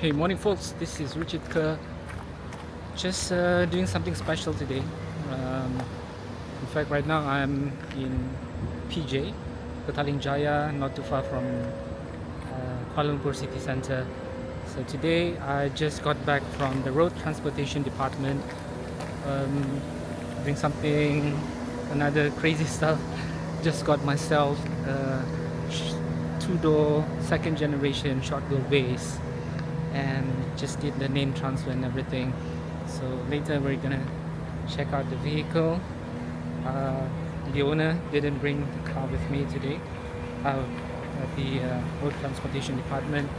Hey, morning folks, this is Richard Kerr. Just doing something special today. In fact, right now I'm in PJ, Petaling Jaya, not too far from Kuala Lumpur city center. So today I just got back from the road transportation department, doing something, another crazy stuff. Just got myself a two-door second generation short wheelbase and just did the name transfer and everything. So later we're gonna check out the vehicle. The owner didn't bring the car with me today at the road transportation department,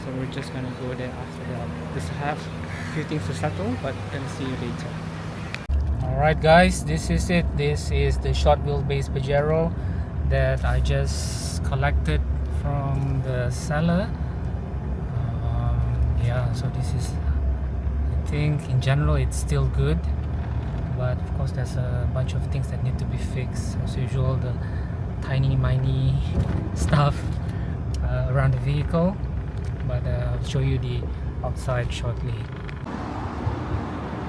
so we're just gonna go there after that. Just have a few things to settle, but gonna see you later. Alright guys, this is it. This is the short wheelbase Pajero that I just collected from the seller. Yeah, so this is, I think in general it's still good, but of course there's a bunch of things that need to be fixed as usual, the tiny miny stuff around the vehicle, but I'll show you the outside shortly.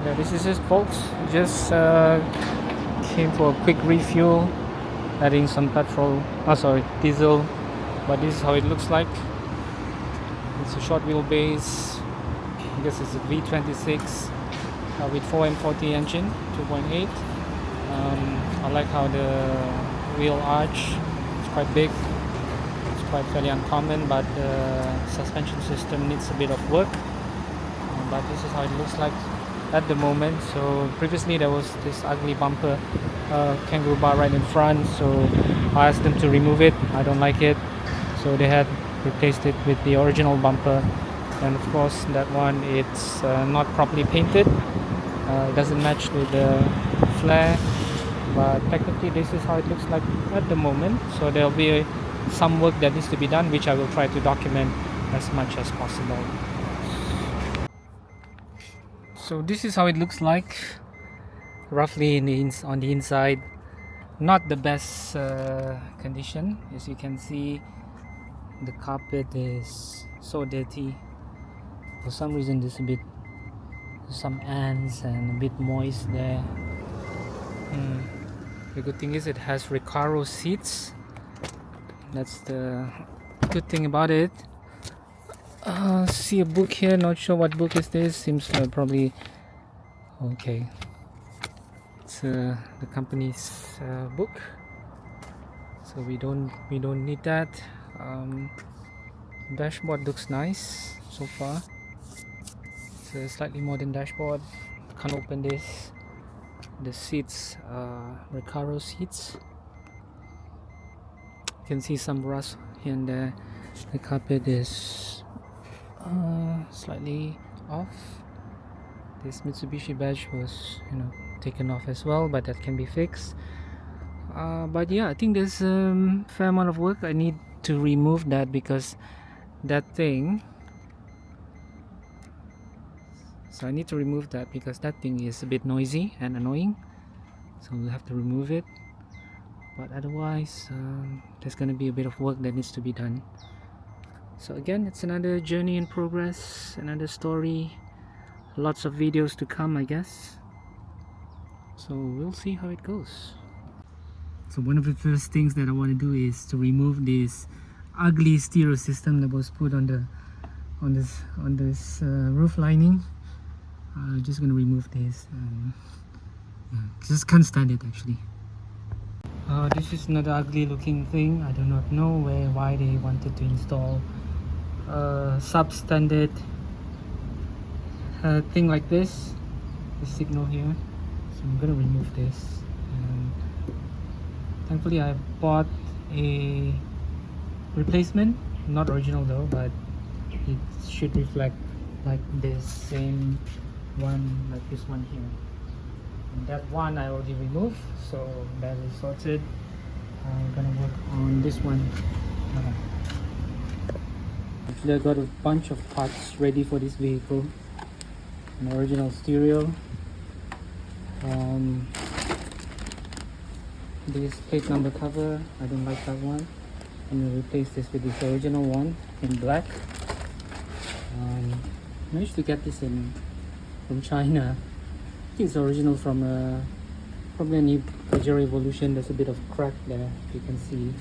Yeah, this is it folks, just came for a quick refuel, adding some diesel, but this is how it looks like. It's a short wheelbase. I guess it's a V26 with 4M40 engine, 2.8. I like how the wheel arch is quite big. It's quite fairly uncommon, but the suspension system needs a bit of work. But this is how it looks like at the moment. So previously there was this ugly bumper, kangaroo bar right in front. So I asked them to remove it. I don't like it. So they had replaced it with the original bumper, and of course that one it's not properly painted. It doesn't match with the flare, but technically this is how it looks like at the moment. So there'll be some work that needs to be done, which I will try to document as much as possible. So this is how it looks like roughly on the inside. Not the best condition, as you can see. The carpet is so dirty. For some reason there's some ants and a bit moist there. The good thing is it has Recaro seats. That's the good thing about it. See a book here, not sure what book is this. Seems probably okay. It's the company's book, so we don't need that. Dashboard looks nice so far. It's a slightly modern dashboard. Can't open this. The seats are Recaro seats. You can see some rust here and there. The carpet is slightly off. This Mitsubishi badge was taken off as well, but that can be fixed. But yeah, I think there's a fair amount of work. I need to remove that because that thing is a bit noisy and annoying, so we'll have to remove it. But otherwise there's going to be a bit of work that needs to be done. So again, it's another journey in progress, another story, lots of videos to come, I guess. So we'll see how it goes. So one of the first things that I want to do is to remove this ugly stereo system that was put on this roof lining. I'm just going to remove this. Just can't stand it actually. This is another ugly looking thing. I do not know why they wanted to install a substandard thing like this. The signal here. So I'm going to remove this. Thankfully I bought a replacement, not original though, but it should reflect like this same one, like this one here. And that one I already removed, so that is sorted. I'm gonna work on this one. Actually I got a bunch of parts ready for this vehicle. An original stereo, this plate number cover, I don't like that one. I'm going to replace this with this original one in black. managed to get this in from China. I think it's original from probably a new Pajero Evolution. There's a bit of crack there, if you can see,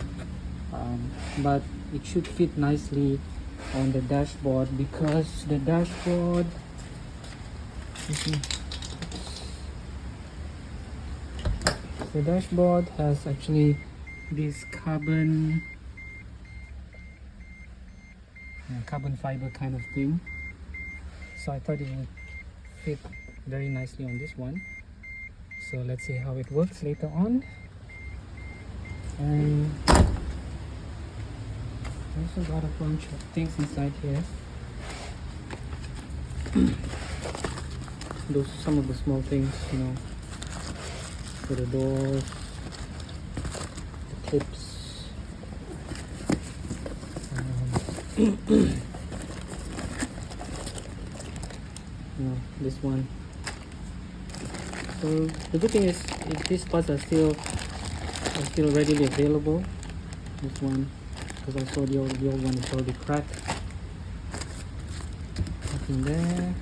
but it should fit nicely on the dashboard, because the dashboard, the dashboard has actually this carbon fiber kind of thing, so I thought it would fit very nicely on this one. So let's see how it works later on. And I also got a bunch of things inside here. Those are some of the small things, you know, for the doors, the clips, you know, this one. So the good thing is, if these parts are still readily available. This one, because I saw the old one is already cracked. Nothing there.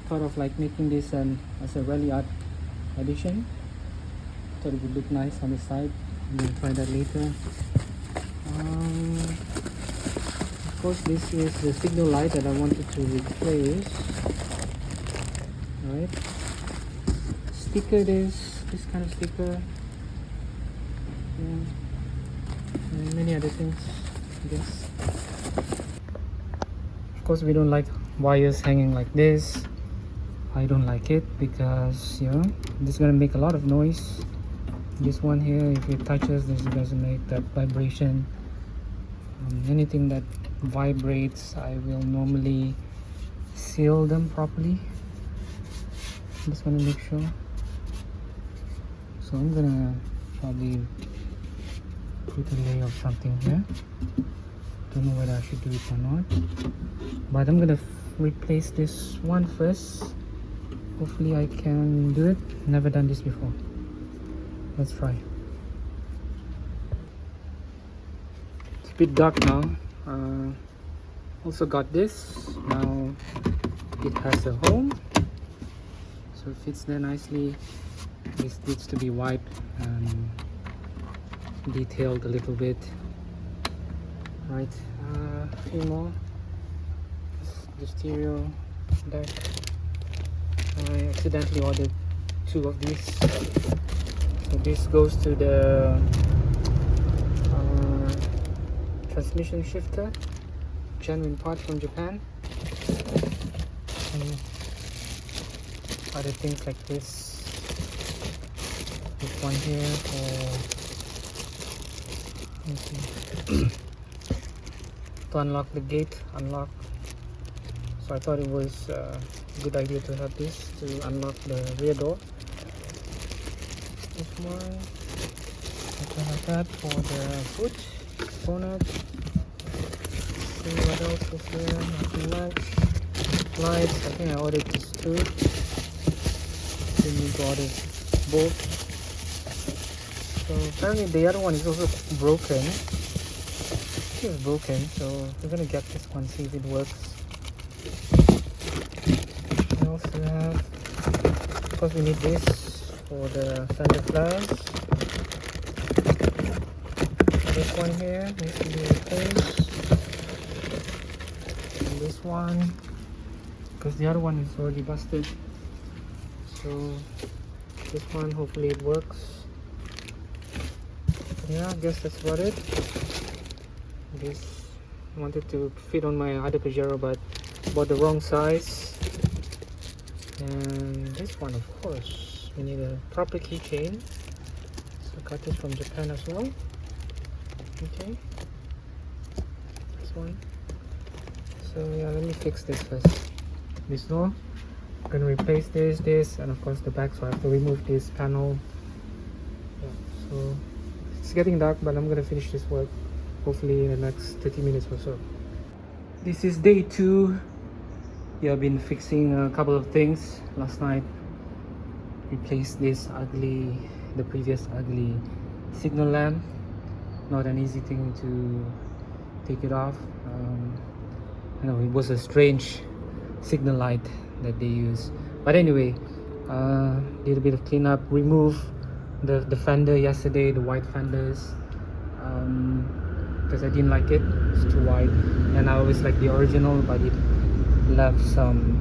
Thought of like making this as a Ralliart edition. Thought it would look nice on the side. I'm gonna try that later. Of course, this is the signal light that I wanted to replace. Right. Sticker, this kind of sticker. Yeah. And many other things, I guess. Of course, we don't like wires hanging like this. I don't like it because, you know, this is gonna make a lot of noise. This one here, if it touches, this doesn't make that vibration. Anything that vibrates, I will normally seal them properly. Just want to make sure. So I'm gonna probably put a layer of something here. Don't know whether I should do it or not, but I'm gonna replace this one first. Hopefully I can do it. Never done this before. Let's try. It's a bit dark now. Also got this. Now it has a home, so it fits there nicely. This needs to be wiped and detailed a little bit. Right, a few more. The stereo deck. I accidentally ordered 2 of these. So this goes to the transmission shifter, genuine part from Japan. And other things like this. This one here for to unlock the gate, so I thought it was a good idea to have this to unlock the rear door. This one, I have that for the foot, bonnet. See what else is here, nothing much. Lights, I think I ordered these 2. Didn't need to order both. So apparently the other one is also broken. It's broken, so we're gonna get this one, see if it works. We also have, of course, we need this for the fender flares. This one here needs to be replaced, and this one, because the other one is already busted. So this one, hopefully it works. Yeah, I guess that's about it. This wanted to fit on my other Pajero, but bought the wrong size. And this one, of course, we need a proper keychain, so got this from Japan as well. Okay, this one. So yeah, let me fix this first. This door, I'm gonna replace this, and of course the back, so I have to remove this panel. Yeah, so it's getting dark, but I'm gonna finish this work hopefully in the next 30 minutes or so. This is day 2. Yeah, I've been fixing a couple of things. Last night replaced the previous ugly signal lamp. Not an easy thing to take it off. You know, it was a strange signal light that they use. But anyway, did a bit of cleanup, remove the fender yesterday, the white fenders, because I didn't like it, it's too wide, and I always like the original, but it left some,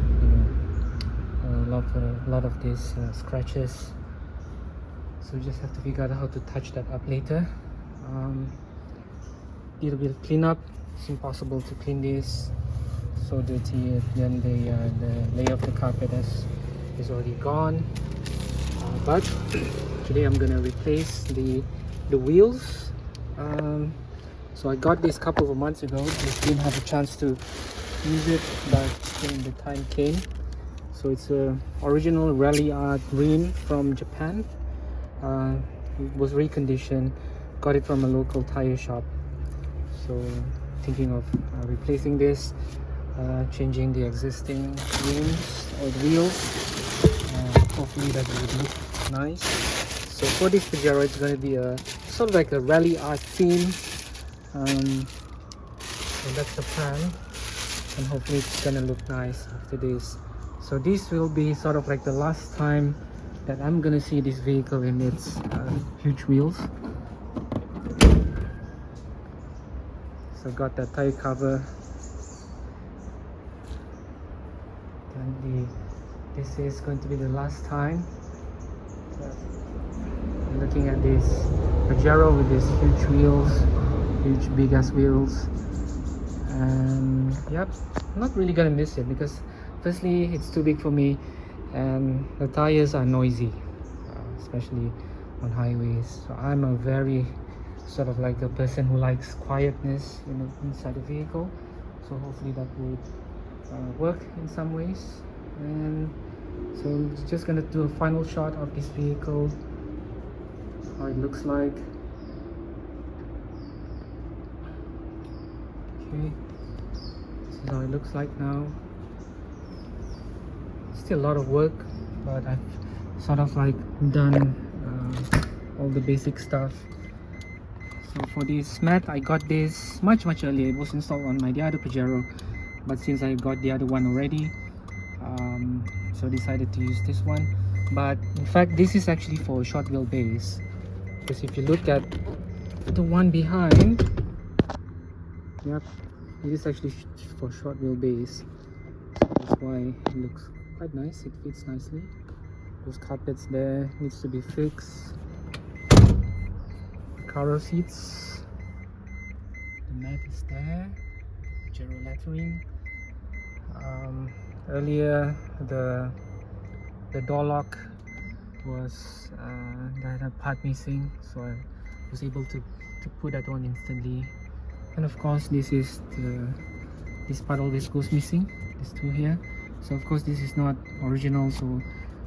you know, a lot of these scratches. So we just have to figure out how to touch that up later. Did a bit of cleanup. It's impossible to clean this, so dirty. Then the layer of the carpet is already gone. But today I'm gonna replace the wheels. So I got this a couple of months ago. Just didn't have a chance to use it, but when the time came. So it's a original Ralliart green from Japan. It was reconditioned. Got it from a local tire shop. So thinking of replacing this, changing the existing rims or the wheels. Hopefully that will be nice. So for this Pajero, it's going to be a sort of like a Ralliart theme. So that's the plan, and hopefully it's gonna look nice after this. So this will be sort of like the last time that I'm gonna see this vehicle in its huge wheels. So got that tire cover, and this is going to be the last time. I'm looking at this Pajero with these huge wheels, huge big ass wheels, and yep, I'm not really gonna miss it because firstly it's too big for me, and the tires are noisy, especially on highways. So I'm a very sort of like a person who likes quietness, you know, inside the vehicle. So hopefully that would work in some ways. And so I'm just gonna do a final shot of this vehicle, how it looks like. Okay, this is how it looks like now. Still a lot of work, but I've sort of like done all the basic stuff. So for this mat, I got this much earlier. It was installed on the other Pajero, but since I got the other one already, so I decided to use this one. But in fact, this is actually for short wheelbase, because if you look at the one behind, yep, it is actually for short wheelbase. So that's why it looks quite nice. It fits nicely. Those carpets there needs to be fixed. Car seats, the mat is there, Pajero lettering. Earlier the door lock was that had a part missing, so I was able to put that one instantly. And of course this is this part always goes missing, this two here. So of course this is not original, so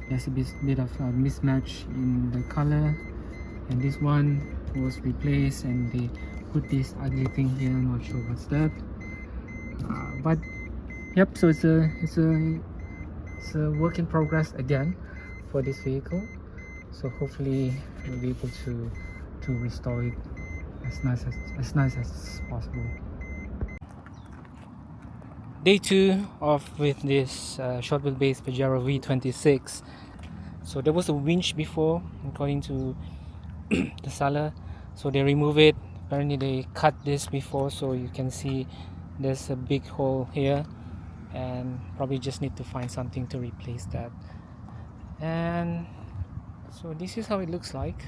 there's a bit of a mismatch in the color, and this one was replaced and they put this ugly thing here. I'm not sure what's that, but yep, so it's a work in progress again for this vehicle. So hopefully we'll be able to restore it as nice as possible. Day 2 of with this short wheelbase Pajero V26. So there was a winch before, according to the seller, so they remove it. Apparently they cut this before, so you can see there's a big hole here, and probably just need to find something to replace that. And so this is how it looks like.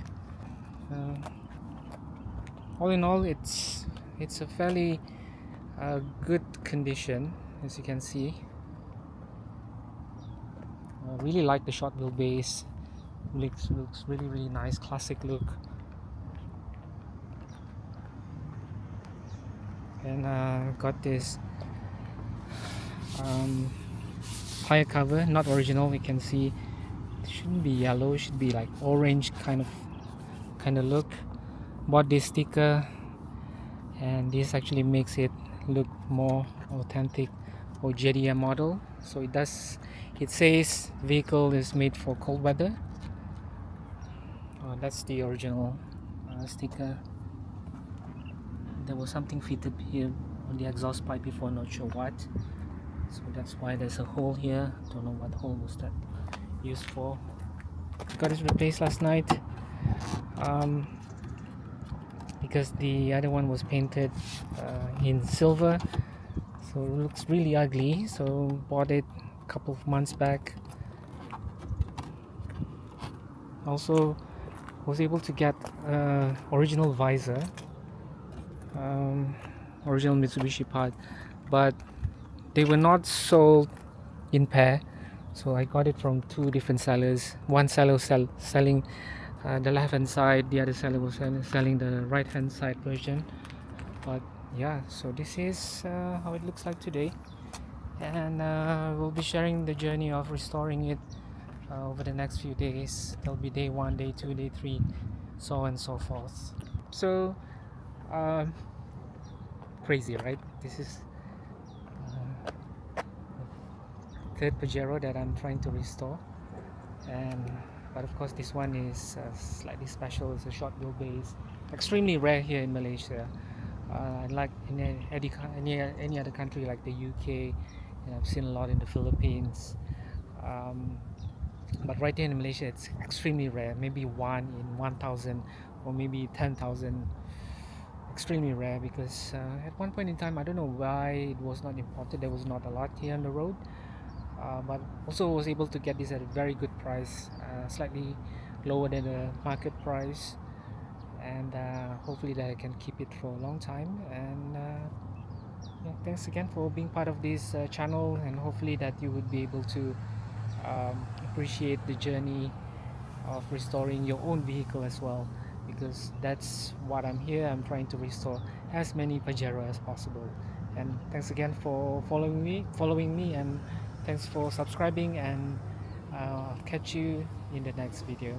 All in all, it's a fairly good condition, as you can see. I really like the short wheelbase. Looks really nice, classic look. And got this tire cover, not original. You can see it shouldn't be yellow, it should be like orange kind of look. Bought this sticker, and this actually makes it look more authentic or JDM model. So it says vehicle is made for cold weather. That's the original sticker. There was something fitted here on the exhaust pipe before, not sure what. So that's why there's a hole here. Don't know what hole was that used for. Got it replaced last night because the other one was painted in silver, so it looks really ugly. So bought it a couple of months back. Also was able to get original visor, original Mitsubishi part, but they were not sold in pair, so I got it from two different sellers. One seller was selling the left hand side, the other seller was selling the right hand side version. But yeah, so this is how it looks like today, and we'll be sharing the journey of restoring it over the next few days. There'll be day 1, day 2, day 3, so on and so forth. So crazy, right? This is third Pajero that I'm trying to restore, and but of course this one is slightly special. It's a short wheelbase, extremely rare here in Malaysia. Like in any other country like the UK, I've seen a lot in the Philippines, but right here in Malaysia it's extremely rare. Maybe 1 in 1,000 or maybe 10,000. Extremely rare, because at one point in time, I don't know why it was not imported. There was not a lot here on the road, but also was able to get this at a very good price, slightly lower than the market price, and hopefully that I can keep it for a long time. And yeah, thanks again for being part of this channel, and hopefully that you would be able to appreciate the journey of restoring your own vehicle as well, because that's what I'm here. I'm trying to restore as many Pajero as possible. And thanks again for following me, and thanks for subscribing, and I'll catch you in the next video.